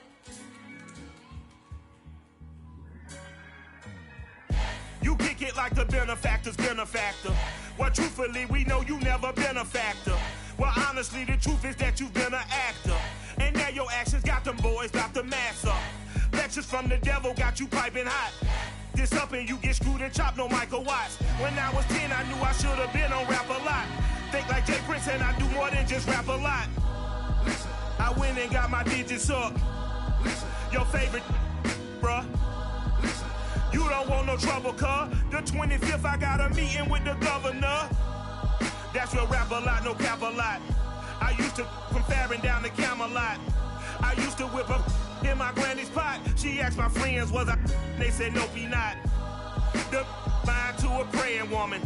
You kick it like the benefactor's benefactor. Well, truthfully, we know you never been a factor. Well, honestly, the truth is that you've been an actor. And now your actions got them boys about to mass up. Lectures from the devil got you piping hot. This up and you get screwed and chopped, no Michael Watts. When I was 10, I knew I should have been on rap a lot. Think like Jay Prince and I do more than just rap a lot. Listen, I went and got my digits up. Listen, your favorite, bruh. Listen, you don't want no trouble, cuz. The 25th, I got a meeting with the governor. That's real rap a lot, no cap a lot. I used to from Farron down to Camelot. I used to whip up in my granny's pot. She asked my friends, was I? They said, nope, he not. The mind to a praying woman.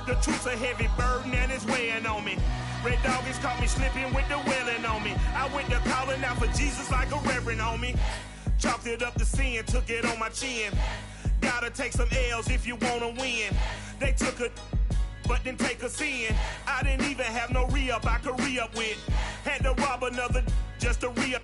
The truth's a heavy burden and it's weighing on me. Red Doggies caught me slipping with the wailing on me. I went to calling out for Jesus like a reverend homie. Chalked it up to sin, took it on my chin. Gotta take some L's if you wanna win. They took a but then take a sin. I didn't even have no re-up I could re-up with. Had to rob another just to re-up.